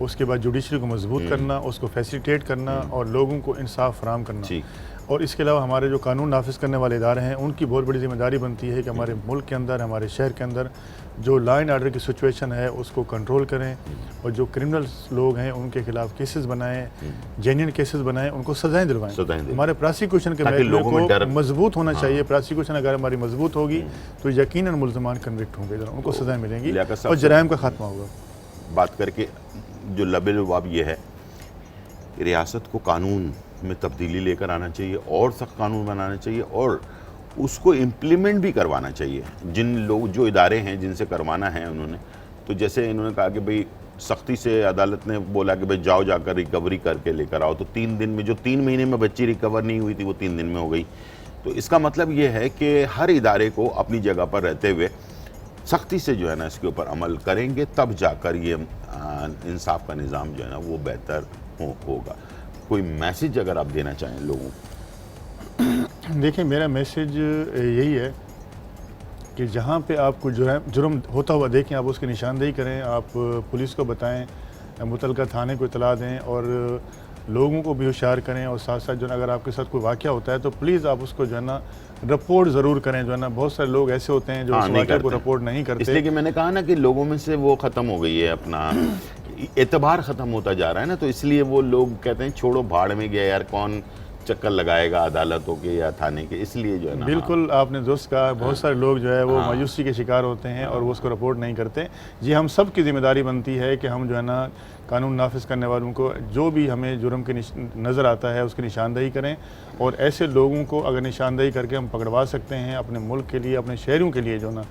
उसके बाद जुडिशरी को मजबूत करना, उसको फैसिलिटेट करना और लोगों को इंसाफ फराहम करना। और इसके अलावा हमारे जो कानून नाफिज करने वाले इदारे हैं उनकी बहुत बड़ी जिम्मेदारी बनती है कि हमारे मुल्क के अंदर, हमारे शहर के अंदर जो लॉ एंड ऑर्डर की सिचुएशन है उसको कंट्रोल करें और जो क्रिमिनल्स लोग हैं उनके खिलाफ केसेस बनाएं, जेन्युइन केसेस बनाएं, उनको सजाएं दिलवाएं। हमारे प्रोसिक्यूशन के महकमे को मजबूत होना चाहिए। प्रोसिक्यूशन अगर हमारी मजबूत होगी तो यकीनन मुल्ज़िमान कन्विक्ट होंगे, उनको सजाएं मिलेंगी और जराइम का खात्मा होगा। बात करके जो लबे-लुबाब ये है, रियासत को कानून में तब्दीली लेकर आना चाहिए और सख्त कानून बनाना चाहिए और उसको इम्प्लीमेंट भी करवाना चाहिए। जिन लोग, जो इदारे हैं जिनसे करवाना है उन्होंने, तो जैसे इन्होंने कहा कि भाई सख्ती से अदालत ने बोला कि भाई जाओ जाकर रिकवरी करके लेकर आओ, तो 3 दिन में, जो 3 महीने में बच्ची रिकवर नहीं हुई थी वो 3 दिन में हो गई। तो इसका मतलब ये है कि हर इदारे को अपनी जगह पर रहते हुए सख्ती से जो है ना इसके ऊपर अमल करेंगे, तब जाकर ये इंसाफ का निज़ाम जो है ना वो बेहतर होगा। कोई मैसेज अगर आप देना चाहें लोगों को? देखिए, मेरा मैसेज यही है कि जहाँ पे आपको जुर्म होता हुआ देखें, आप उसकी निशानदेही करें, आप पुलिस को बताएं, मुतलका थाने को इतला दें और लोगों को भी होशियार करें। और साथ साथ जो है अगर आपके साथ कोई वाक़या होता है तो प्लीज़ आप उसको जो है ना रिपोर्ट ज़रूर करें। जो है ना बहुत सारे लोग ऐसे होते हैं जो उस वाक़या को रिपोर्ट नहीं करते। इसलिए कि मैंने कहा ना कि लोगों में से वो ख़त्म हो गई है, अपना एतबार ख़त्म होता जा रहा है ना, तो इसलिए वो लोग कहते हैं छोड़ो भाड़ में गया यार, कौन चक्कर लगाएगा अदालतों के या थाने के, इसलिए जो है ना। बिल्कुल आपने दोस्त कहा, बहुत सारे लोग जो है वो मायूसी के शिकार होते हैं और वो उसको रिपोर्ट नहीं करते। जी, हम सब की जिम्मेदारी बनती है कि हम जो है ना कानून नाफिज करने वालों को जो भी हमें जुर्म के नज़र आता है उसकी निशानदेही करें और ऐसे लोगों को अगर निशानदेही करके हम पकड़वा सकते हैं, अपने मुल्क के लिए, अपने शहरों के लिए जो ना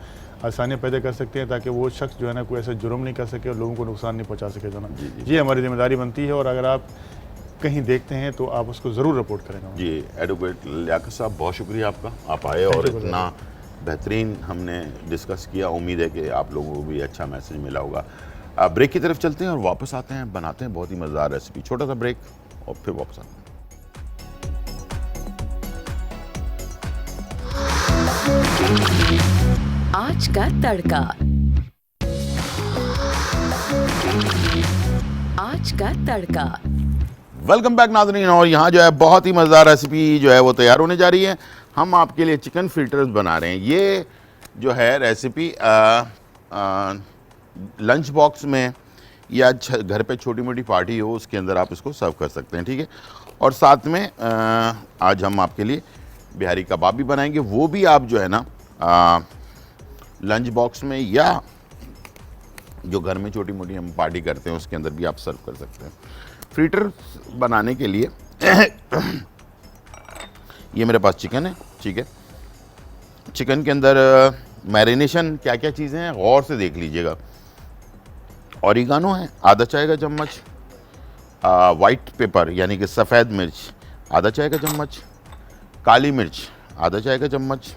आसानी पैदा कर सकते हैं ताकि वो शख्स जो है ना कोई ऐसा जुर्म नहीं कर सके और लोगों को नुकसान नहीं पहुँचा सके। जो ना ये हमारी जिम्मेदारी बनती है और अगर आप कहीं देखते हैं तो आप उसको ज़रूर रिपोर्ट करेंगे। जी, एडवोकेट लियाकत साहब, बहुत शुक्रिया आपका, आप आए और इतना बेहतरीन हमने डिस्कस किया। उम्मीद है कि आप लोगों को भी अच्छा मैसेज मिला होगा। ब्रेक की तरफ चलते हैं और वापस आते हैं, बनाते हैं बहुत ही मज़ेदार रेसिपी। छोटा सा ब्रेक और फिर वापस आते हैं। आज का तड़का। आज का तड़का। वेलकम बैक नाज़रीन, और यहाँ जो है बहुत ही मज़ेदार रेसिपी जो है वो तैयार होने जा रही है। हम आपके लिए चिकन फ्रिटर्स बना रहे हैं। ये जो है रेसिपी लंच बॉक्स में या घर पे छोटी मोटी पार्टी हो उसके अंदर आप इसको सर्व कर सकते हैं, ठीक है। और साथ में आज हम आपके लिए बिहारी कबाब भी बनाएंगे, वो भी आप जो है ना लंच बॉक्स में या जो घर में छोटी मोटी हम पार्टी करते हैं उसके अंदर भी आप सर्व कर सकते हैं। फ्रीटर बनाने के लिए ये मेरे पास चिकन है, ठीक है। चिकन के अंदर मैरिनेशन क्या क्या चीज़ें हैं गौर से देख लीजिएगा। ऑरिगानो है आधा चाय का चम्मच, वाइट पेपर यानी कि सफ़ेद मिर्च आधा चाय का चम्मच, काली मिर्च आधा चाय का चम्मच,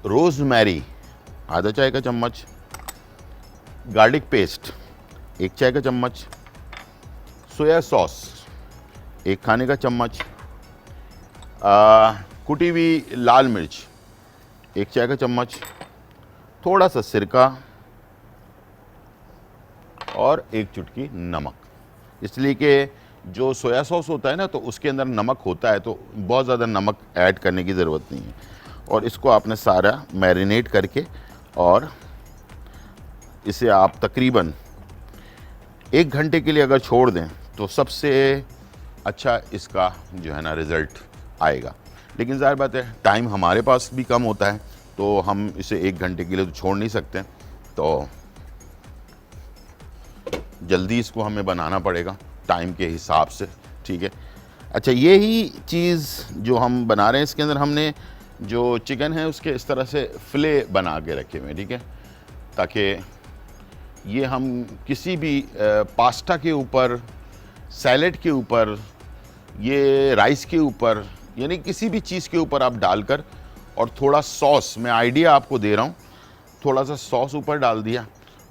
रोज़मेरी आधा चाय का चम्मच, गार्लिक पेस्ट 1 चाय का चम्मच, सोया सॉस 1 खाने का चम्मच, कुटी हुई लाल मिर्च 1 चाय का चम्मच, थोड़ा सा सिरका और 1 चुटकी नमक। इसलिए कि जो सोया सॉस होता है ना तो उसके अंदर नमक होता है, तो बहुत ज़्यादा नमक ऐड करने की ज़रूरत नहीं है। और इसको आपने सारा मैरिनेट करके और इसे आप तकरीबन 1 घंटे के लिए अगर छोड़ दें तो सबसे अच्छा इसका जो है ना रिज़ल्ट आएगा। लेकिन ज़ाहिर बात है टाइम हमारे पास भी कम होता है तो हम इसे 1 घंटे के लिए तो छोड़ नहीं सकते, तो जल्दी इसको हमें बनाना पड़ेगा टाइम के हिसाब से, ठीक है। अच्छा, यही चीज़ जो हम बना रहे हैं इसके अंदर हमने जो चिकन है उसके इस तरह से फिले बना के रखे हुए हैं, ठीक है, ताकि ये हम किसी भी पास्ता के ऊपर, सैलेड के ऊपर, ये राइस के ऊपर, यानी किसी भी चीज़ के ऊपर आप डालकर और थोड़ा सॉस, मैं आइडिया आपको दे रहा हूँ, थोड़ा सा सॉस ऊपर डाल दिया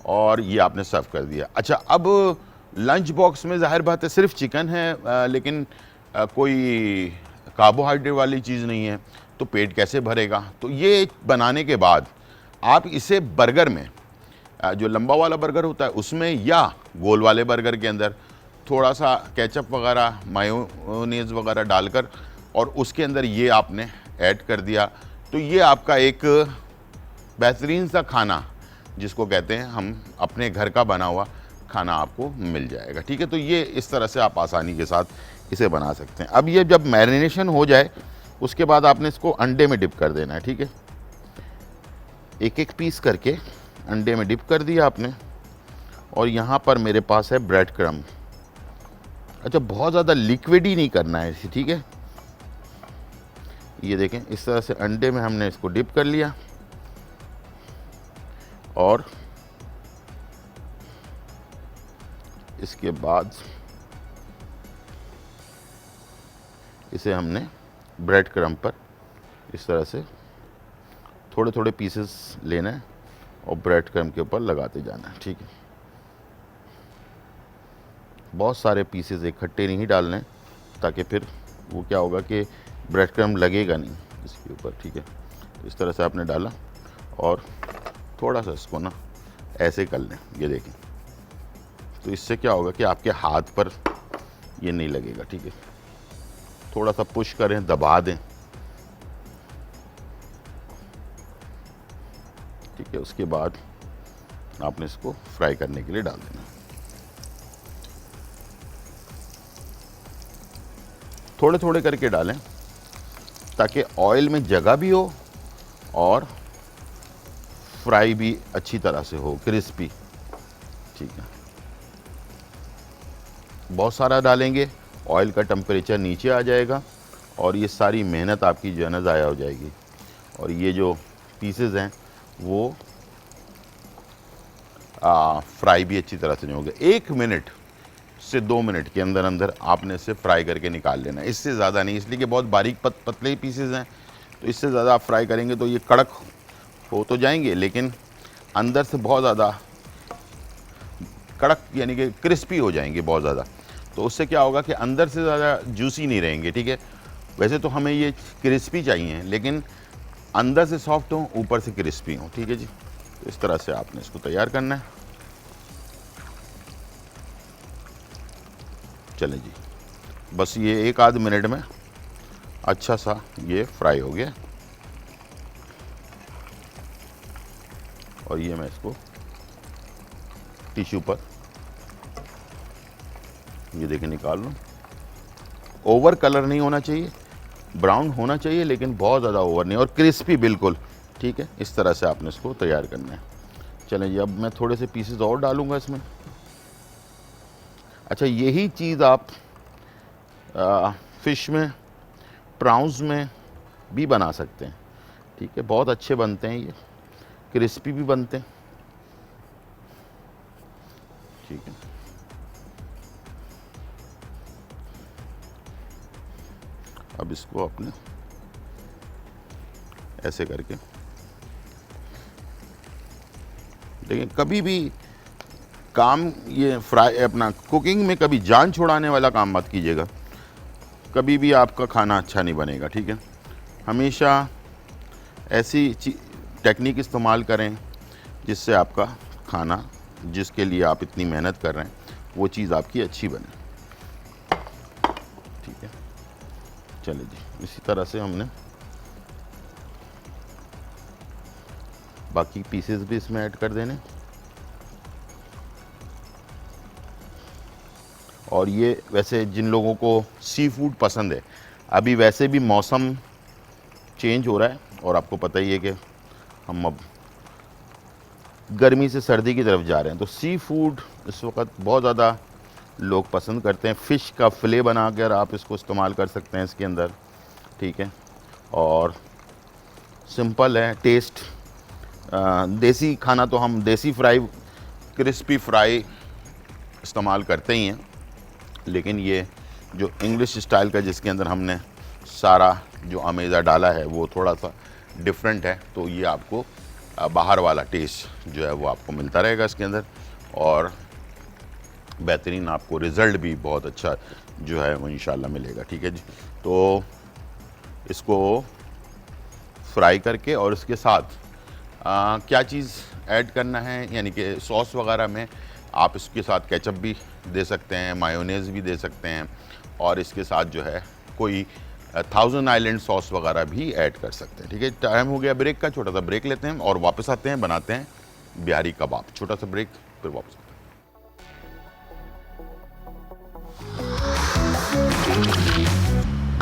और ये आपने सर्व कर दिया। अच्छा, अब लंच बॉक्स में ज़ाहिर बात है सिर्फ चिकन है, लेकिन कोई कार्बोहाइड्रेट वाली चीज़ नहीं है, तो पेट कैसे भरेगा। तो ये बनाने के बाद आप इसे बर्गर में, जो लंबा वाला बर्गर होता है उसमें या गोल वाले बर्गर के अंदर थोड़ा सा केचप वगैरह, मायोनीज वगैरह डालकर और उसके अंदर ये आपने ऐड कर दिया, तो ये आपका एक बेहतरीन सा खाना जिसको कहते हैं हम अपने घर का बना हुआ खाना आपको मिल जाएगा। ठीक है, तो ये इस तरह से आप आसानी के साथ इसे बना सकते हैं। अब ये जब मैरिनेशन हो जाए उसके बाद आपने इसको अंडे में डिप कर देना है। ठीक है, एक एक पीस करके अंडे में डिप कर दिया आपने, और यहाँ पर मेरे पास है ब्रेड क्रम्ब। अच्छा, बहुत ज़्यादा लिक्विड ही नहीं करना है इसे। ठीक है, ये देखें इस तरह से अंडे में हमने इसको डिप कर लिया, और इसके बाद इसे हमने ब्रेड क्रम्ब पर इस तरह से थोड़े थोड़े पीसेस लेना है और ब्रेड क्रम्ब के ऊपर लगाते जाना है। ठीक है, बहुत सारे पीसेस इकट्ठे नहीं डालने, ताकि फिर वो क्या होगा कि ब्रेड क्रम्ब लगेगा नहीं इसके ऊपर। ठीक है, तो इस तरह से आपने डाला और थोड़ा सा इसको ना ऐसे कर लें, ये देखें, तो इससे क्या होगा कि आपके हाथ पर ये नहीं लगेगा। ठीक है, थोड़ा सा पुश करें, दबा दें। ठीक है, उसके बाद आपने इसको फ्राई करने के लिए डाल देना। थोड़े थोड़े करके डालें ताकि ऑयल में जगह भी हो और फ्राई भी अच्छी तरह से हो, क्रिस्पी। ठीक है, बहुत सारा डालेंगे, ऑयल का टेम्परेचर नीचे आ जाएगा और ये सारी मेहनत आपकी जो है ना ज़ाया हो जाएगी, और ये जो पीसेस हैं वो फ्राई भी अच्छी तरह से नहीं होंगे। 1 मिनट से 2 मिनट के अंदर अंदर आपने इसे फ्राई करके निकाल लेना है, इससे ज़्यादा नहीं, इसलिए कि बहुत बारीक पतले पीसेस हैं, तो इससे ज़्यादा आप फ्राई करेंगे तो ये कड़क हो तो जाएंगे, लेकिन अंदर से बहुत ज़्यादा कड़क यानी कि क्रिस्पी हो जाएंगे बहुत ज़्यादा, तो उससे क्या होगा कि अंदर से ज़्यादा जूसी नहीं रहेंगे। ठीक है, वैसे तो हमें ये क्रिस्पी चाहिए, लेकिन अंदर से सॉफ्ट हो, ऊपर से क्रिस्पी हो। ठीक है जी, तो इस तरह से आपने इसको तैयार करना है। चलें जी, बस ये 1 आध मिनट में अच्छा सा ये फ्राई हो गया, और ये मैं इसको टिश्यू पर ये देखिए निकाल लूँ। ओवर कलर नहीं होना चाहिए, ब्राउन होना चाहिए, लेकिन बहुत ज़्यादा ओवर नहीं, और क्रिस्पी बिल्कुल। ठीक है, इस तरह से आपने इसको तैयार करना है। चलें जी, अब मैं थोड़े से पीसेस और डालूँगा इसमें। अच्छा, यही चीज़ आप फ़िश में, प्राउंस में भी बना सकते हैं। ठीक है, बहुत अच्छे बनते हैं, ये क्रिस्पी भी बनते हैं। ठीक है, अब इसको अपने ऐसे करके देखिए, कभी भी काम ये फ्राई अपना कुकिंग में कभी जान छुड़ाने वाला काम मत कीजिएगा, कभी भी आपका खाना अच्छा नहीं बनेगा। ठीक है, हमेशा ऐसी टेक्निक इस्तेमाल करें जिससे आपका खाना, जिसके लिए आप इतनी मेहनत कर रहे हैं, वो चीज़ आपकी अच्छी बने। ठीक है, चलिए जी, इसी तरह से हमने बाकी पीसेस भी इसमें ऐड कर देने। और ये वैसे जिन लोगों को सी फूड पसंद है, अभी वैसे भी मौसम चेंज हो रहा है, और आपको पता ही है कि हम अब गर्मी से सर्दी की तरफ जा रहे हैं, तो सी फूड इस वक्त बहुत ज़्यादा लोग पसंद करते हैं। फ़िश का फ़िले बनाकर आप इसको इस्तेमाल कर सकते हैं इसके अंदर। ठीक है, और सिंपल है टेस्ट। देसी खाना तो हम देसी फ्राई, क्रिस्पी फ्राई इस्तेमाल करते ही हैं, लेकिन ये जो इंग्लिश स्टाइल का जिसके अंदर हमने सारा जो अमेज़ा डाला है वो थोड़ा सा डिफरेंट है, तो ये आपको बाहर वाला टेस्ट जो है वो आपको मिलता रहेगा इसके अंदर, और बेहतरीन आपको रिज़ल्ट भी बहुत अच्छा जो है वो इंशाल्लाह मिलेगा। ठीक है जी, तो इसको फ्राई करके और इसके साथ क्या चीज़ ऐड करना है, यानी कि सॉस वगैरह में आप इसके साथ केचप भी दे सकते हैं, मायोनेज़ भी दे सकते हैं, और इसके साथ जो है कोई थाउजेंड आइलैंड सॉस वगैरह भी ऐड कर सकते हैं। ठीक है, टाइम हो गया ब्रेक का, छोटा सा ब्रेक लेते हैं और वापस आते हैं, बनाते हैं बिहारी कबाब। छोटा सा ब्रेक, फिर वापस आते हैं।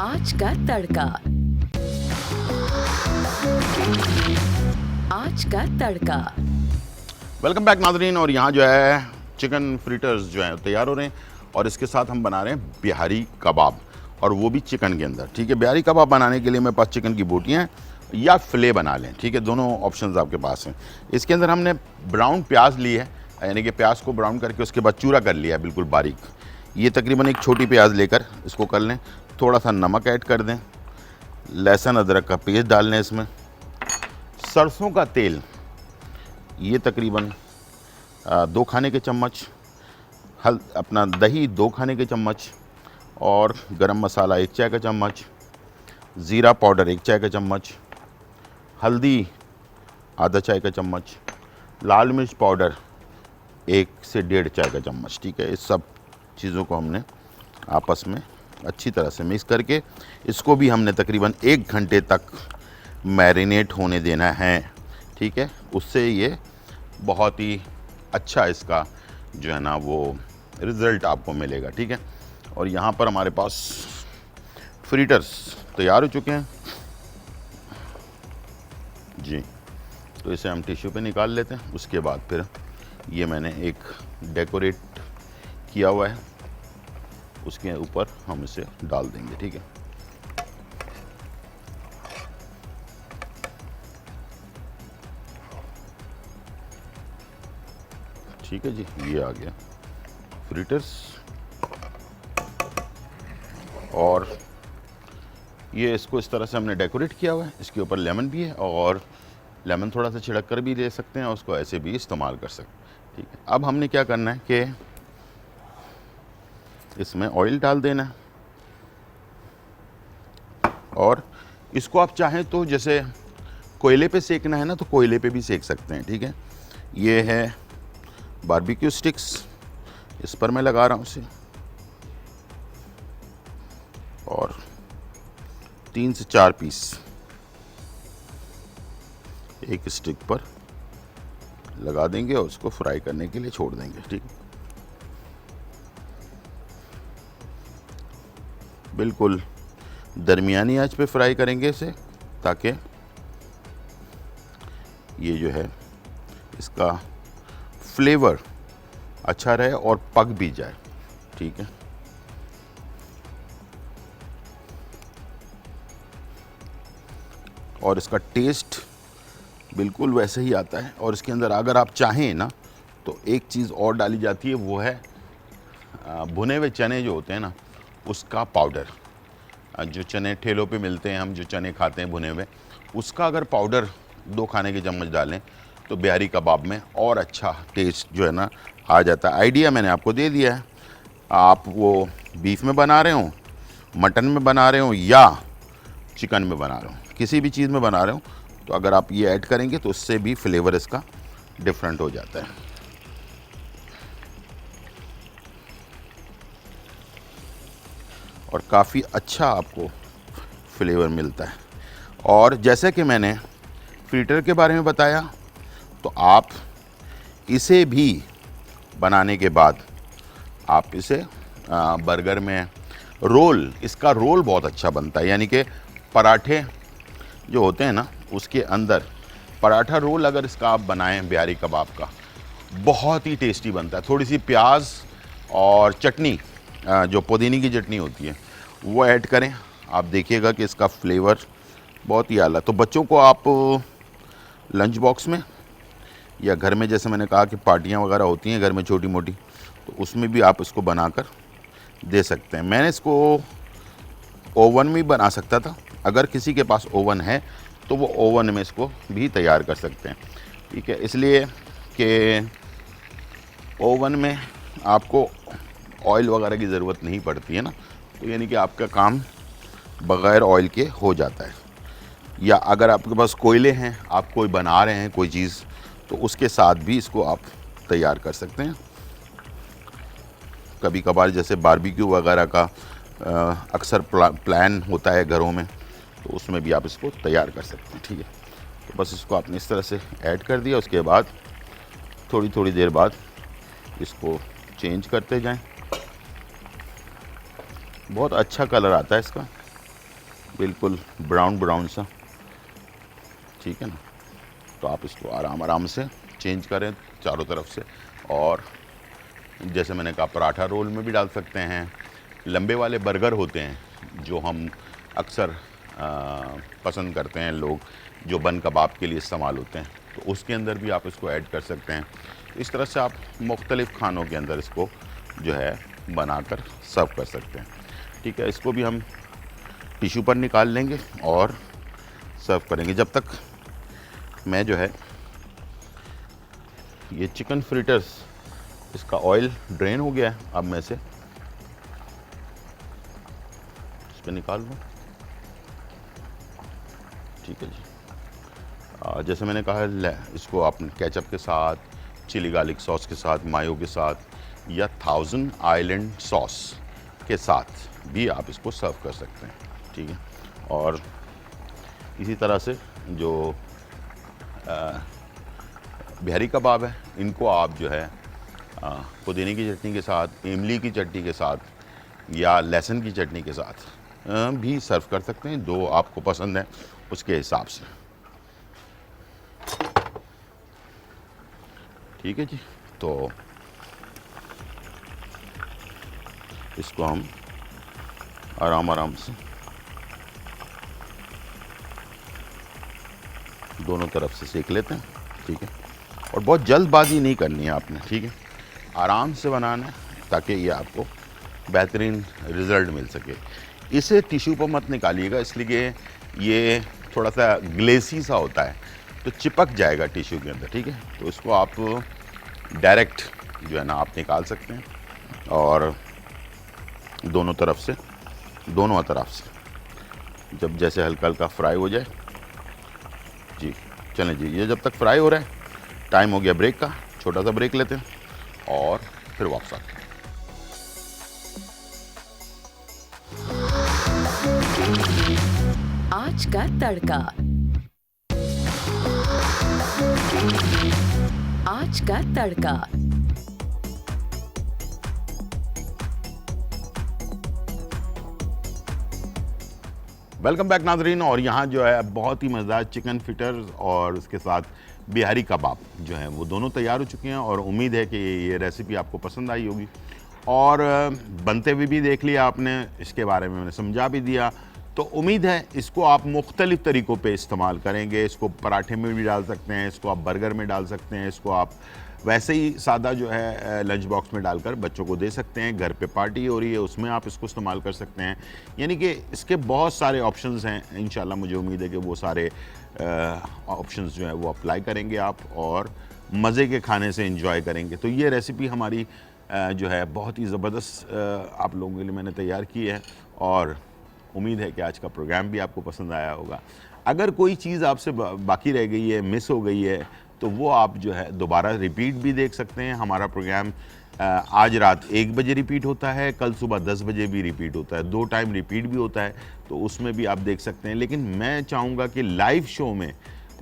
आज का तड़का। आज का तड़का। वेलकम बैक नाज़रीन। और यहाँ जो है चिकन फ्रीटर्स जो हैं तैयार हो रहे हैं और इसके साथ हम बना रहे हैं बिहारी कबाब, और वो भी चिकन के अंदर। ठीक है, बिहारी कबाब बनाने के लिए मेरे पास चिकन की बोटियाँ हैं या फिले बना लें। ठीक है, दोनों ऑप्शंस आपके पास हैं। इसके अंदर हमने ब्राउन प्याज ली है, यानी कि प्याज को ब्राउन करके उसके बाद चूरा कर लिया बिल्कुल बारीक। ये तकरीबन एक छोटी प्याज लेकर इसको कर लें। थोड़ा सा नमक ऐड कर दें, लहसुन अदरक का पेस्ट डाल लें इसमें, सरसों का तेल ये तकरीबन 2 खाने के चम्मच, अपना दही 2 खाने के चम्मच, और गरम मसाला 1 चाय का चम्मच, ज़ीरा पाउडर 1 चाय का चम्मच, हल्दी आधा चाय का चम्मच, लाल मिर्च पाउडर 1 से 1.5 चाय का चम्मच। ठीक है, इस सब चीज़ों को हमने आपस में अच्छी तरह से मिक्स करके इसको भी हमने तकरीबन 1 घंटे तक मैरिनेट होने देना है। ठीक है, उससे ये बहुत ही अच्छा इसका जो है ना वो रिज़ल्ट आपको मिलेगा। ठीक है, और यहाँ पर हमारे पास फ्रीटर्स तैयार हो चुके हैं जी। तो इसे हम टिश्यू पे निकाल लेते हैं। उसके बाद फिर ये मैंने एक डेकोरेट किया हुआ है, उसके ऊपर हम इसे डाल देंगे। ठीक है, ठीक है जी, ये आ गया फ्रीटर्स। और ये इसको इस तरह से हमने डेकोरेट किया हुआ है। इसके ऊपर लेमन भी है, और लेमन थोड़ा सा छिड़क कर भी ले सकते हैं, और उसको ऐसे भी इस्तेमाल कर सकते हैं। ठीक है, अब हमने क्या करना है कि इसमें ऑयल डाल देना है, और इसको आप चाहें तो जैसे कोयले पे सेकना है ना, तो कोयले पे भी सेक सकते हैं। ठीक है, ये है बारबेक्यू स्टिक्स, इस पर मैं लगा रहा हूँ इसे, और 3 से 4 पीस एक स्टिक पर लगा देंगे और उसको फ्राई करने के लिए छोड़ देंगे। ठीक, बिल्कुल दरमियानी आंच पे फ्राई करेंगे इसे, ताकि ये जो है इसका फ्लेवर अच्छा रहे और पक भी जाए। ठीक है, और इसका टेस्ट बिल्कुल वैसे ही आता है। और इसके अंदर अगर आप चाहें ना तो एक चीज़ और डाली जाती है, वो है भुने हुए चने जो होते हैं ना, उसका पाउडर। जो चने ठेलों पे मिलते हैं, हम जो चने खाते हैं भुने हुए, उसका अगर पाउडर 2 खाने के चम्मच डालें तो बिहारी कबाब में और अच्छा टेस्ट जो है ना आ जाता है। आइडिया मैंने आपको दे दिया है। आप वो बीफ में बना रहे हो, मटन में बना रहे हो, या चिकन में बना रहे हो, किसी भी चीज़ में बना रहे हो, तो अगर आप ये ऐड करेंगे तो उससे भी फ्लेवर इसका डिफरेंट हो जाता है। और काफ़ी अच्छा आपको फ्लेवर मिलता है। और जैसे कि मैंने फ्रीटर के बारे में बताया, तो आप इसे भी बनाने के बाद आप इसे बर्गर में रोल, इसका रोल बहुत अच्छा बनता है। यानी कि पराठे जो होते हैं ना, उसके अंदर पराठा रोल अगर इसका आप बनाएं बिहारी कबाब का, बहुत ही टेस्टी बनता है। थोड़ी सी प्याज और चटनी, जो पुदीने की चटनी होती है, वो ऐड करें, आप देखिएगा कि इसका फ्लेवर बहुत ही आला। तो बच्चों को आप लंच बॉक्स में, या घर में, जैसे मैंने कहा कि पार्टियां वगैरह होती हैं घर में छोटी मोटी, तो उसमें भी आप इसको बनाकर दे सकते हैं। मैंने इसको ओवन में बना सकता था, अगर किसी के पास ओवन है तो वो ओवन में इसको भी तैयार कर सकते हैं। ठीक है, इसलिए कि ओवन में आपको ऑयल वगैरह की ज़रूरत नहीं पड़ती है ना, तो यानी कि आपका काम बग़ैर ऑयल के हो जाता है। या अगर आपके पास कोयले हैं, आप कोई बना रहे हैं कोई चीज़, तो उसके साथ भी इसको आप तैयार कर सकते हैं। कभी कभार जैसे बारबेक्यू वगैरह का अक्सर प्लान होता है घरों में, तो उसमें भी आप इसको तैयार कर सकते हैं। ठीक है, तो बस इसको आपने इस तरह से ऐड कर दिया। उसके बाद थोड़ी थोड़ी देर बाद इसको चेंज करते जाएं। बहुत अच्छा कलर आता है इसका, बिल्कुल ब्राउन ब्राउन सा। ठीक है ना, तो आप इसको आराम आराम से चेंज करें चारों तरफ से। और जैसे मैंने कहा, पराठा रोल में भी डाल सकते हैं। लंबे वाले बर्गर होते हैं जो हम अक्सर पसंद करते हैं लोग, जो बन कबाब के लिए इस्तेमाल होते हैं, तो उसके अंदर भी आप इसको ऐड कर सकते हैं। इस तरह से आप मुख्तलिफ़ खानों के अंदर इसको जो है बनाकर सर्व कर सकते हैं। ठीक है, इसको भी हम टिश्यू पर निकाल लेंगे और सर्व करेंगे। जब तक मैं जो है ये चिकन फ्रिटर्स, इसका ऑयल ड्रेन हो गया है, अब मैं इसे इस पर निकाल लूँ। ठीक है जी, जैसे मैंने कहा, इसको आप केचप के साथ, चिली गार्लिक सॉस के साथ, मायो के साथ या 1000 आइलैंड सॉस के साथ भी आप इसको सर्व कर सकते हैं। ठीक है, और इसी तरह से जो बिहारी कबाब है, इनको आप जो है पुदीने की चटनी के साथ, इमली की चटनी के साथ या लहसुन की चटनी के साथ भी सर्व कर सकते हैं, जो आपको पसंद है उसके हिसाब से। ठीक है जी, तो इसको हम आराम आराम से दोनों तरफ से सेक लेते हैं। ठीक है, और बहुत जल्दबाजी नहीं करनी है आपने। ठीक है, आराम से बनाना है ताकि ये आपको बेहतरीन रिज़ल्ट मिल सके। इसे टिश्यू पर मत निकालिएगा, इसलिए ये थोड़ा सा ग्लेसी सा होता है, तो चिपक जाएगा टिश्यू के अंदर। ठीक है, तो इसको आप डायरेक्ट जो है ना आप निकाल सकते हैं और दोनों तरफ से जब जैसे हल्का हल्का फ्राई हो जाए जी। चलें जी, ये जब तक फ्राई हो रहा है, टाइम हो गया ब्रेक का। छोटा सा ब्रेक लेते हैं और फिर वापस आते हैं। आज का तड़का। आज का तड़का। वेलकम बैक नाजरीन। और यहाँ जो है बहुत ही मज़ेदार चिकन फिटर्स और उसके साथ बिहारी कबाब जो है वो दोनों तैयार हो चुके हैं, और उम्मीद है कि ये रेसिपी आपको पसंद आई होगी। और बनते हुए भी देख लिया आपने, इसके बारे में मैंने समझा भी दिया, तो उम्मीद है इसको आप मुख्तलिफ़ तरीक़ों पे इस्तेमाल करेंगे। इसको पराठे में भी डाल सकते हैं, इसको आप बर्गर में डाल सकते हैं, इसको आप वैसे ही सादा जो है लंच बॉक्स में डालकर बच्चों को दे सकते हैं। घर पे पार्टी हो रही है उसमें आप इसको इस्तेमाल कर सकते हैं। यानी कि इसके बहुत सारे ऑप्शंस हैं। इंशाल्लाह मुझे उम्मीद है कि वो सारे ऑप्शंस जो है वो अप्लाई करेंगे आप, और मज़े के खाने से एंजॉय करेंगे। तो ये रेसिपी हमारी जो है बहुत ही ज़बरदस्त आप लोगों के लिए मैंने तैयार की है, और उम्मीद है कि आज का प्रोग्राम भी आपको पसंद आया होगा। अगर कोई चीज़ आपसे बाकी रह गई है, मिस हो गई है, तो वो आप जो है दोबारा रिपीट भी देख सकते हैं। हमारा प्रोग्राम आज रात 1 बजे रिपीट होता है, कल सुबह 10 बजे भी रिपीट होता है, 2 टाइम रिपीट भी होता है, तो उसमें भी आप देख सकते हैं। लेकिन मैं चाहूँगा कि लाइव शो में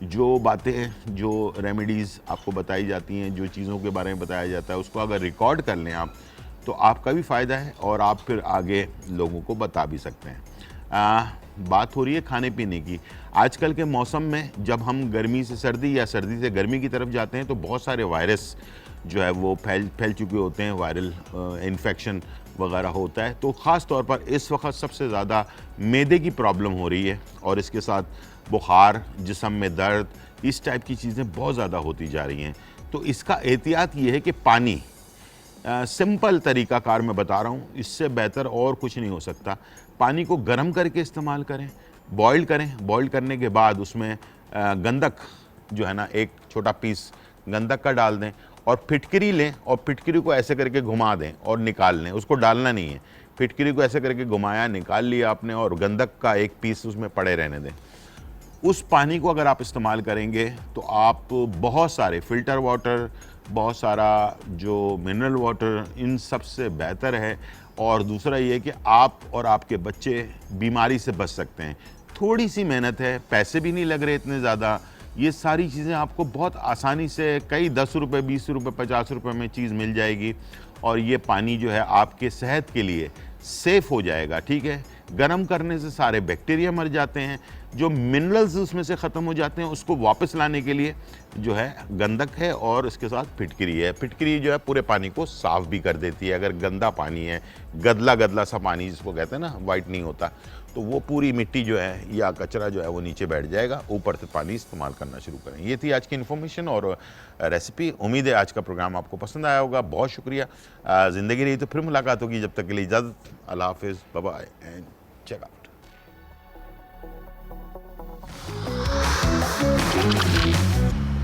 जो बातें, जो रेमेडीज़ आपको बताई जाती हैं, जो चीज़ों के बारे में बताया जाता है, उसको अगर रिकॉर्ड कर लें आप, तो आपका भी फ़ायदा है और आप फिर आगे लोगों को बता भी सकते हैं। बात हो रही है खाने पीने की। आजकल के मौसम में जब हम गर्मी से सर्दी या सर्दी से गर्मी की तरफ जाते हैं, तो बहुत सारे वायरस जो है वो फैल चुके होते हैं, वायरल इन्फेक्शन वगैरह होता है। तो ख़ास तौर पर इस वक्त सबसे ज़्यादा मैदे की प्रॉब्लम हो रही है, और इसके साथ बुखार, जिस्म में दर्द, इस टाइप की चीज़ें बहुत ज़्यादा होती जा रही हैं। तो इसका एहतियात ये है कि पानी, सिंपल तरीक़ाकार मैं बता रहा हूँ, इससे बेहतर और कुछ नहीं हो सकता। पानी को गर्म करके इस्तेमाल करें, बॉईल करें। बॉईल करने के बाद उसमें गंधक जो है ना, एक छोटा पीस गंधक का डाल दें, और फिटकरी लें और फिटकरी को ऐसे करके घुमा दें और निकाल लें। उसको डालना नहीं है, फिटकरी को ऐसे करके घुमाया, निकाल लिया आपने, और गंधक का एक पीस उसमें पड़े रहने दें। उस पानी को अगर आप इस्तेमाल करेंगे तो आप बहुत सारे फ़िल्टर वाटर, बहुत सारा जो मिनरल वाटर, इन सब से बेहतर है। और दूसरा ये कि आप और आपके बच्चे बीमारी से बच सकते हैं। थोड़ी सी मेहनत है, पैसे भी नहीं लग रहे इतने ज़्यादा, ये सारी चीज़ें आपको बहुत आसानी से कई 10 रुपये, 20 रुपये, 50 रुपये में चीज़ मिल जाएगी और ये पानी जो है आपके सेहत के लिए सेफ़ हो जाएगा। ठीक है, गर्म करने से सारे बैक्टीरिया मर जाते हैं, जो मिनरल्स उसमें से ख़त्म हो जाते हैं, उसको वापस लाने के लिए जो है गंधक है और इसके साथ फिटकरी है। फिटकरी जो है पूरे पानी को साफ़ भी कर देती है। अगर गंदा पानी है, गदला गदला सा पानी जिसको कहते हैं ना, वाइट नहीं होता, तो वो पूरी मिट्टी जो है या कचरा जो है वो नीचे बैठ जाएगा। ऊपर से पानी इस्तेमाल करना शुरू करें। ये थी आज की इन्फॉर्मेशन और रेसिपी। उम्मीद है आज का प्रोग्राम आपको पसंद आया होगा। बहुत शुक्रिया। ज़िंदगी रही तो फिर मुलाकात होगी। जब तक के लिए इजाज़त। अल्लाह हाफिज़, bye bye and check out.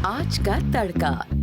आज का तड़का।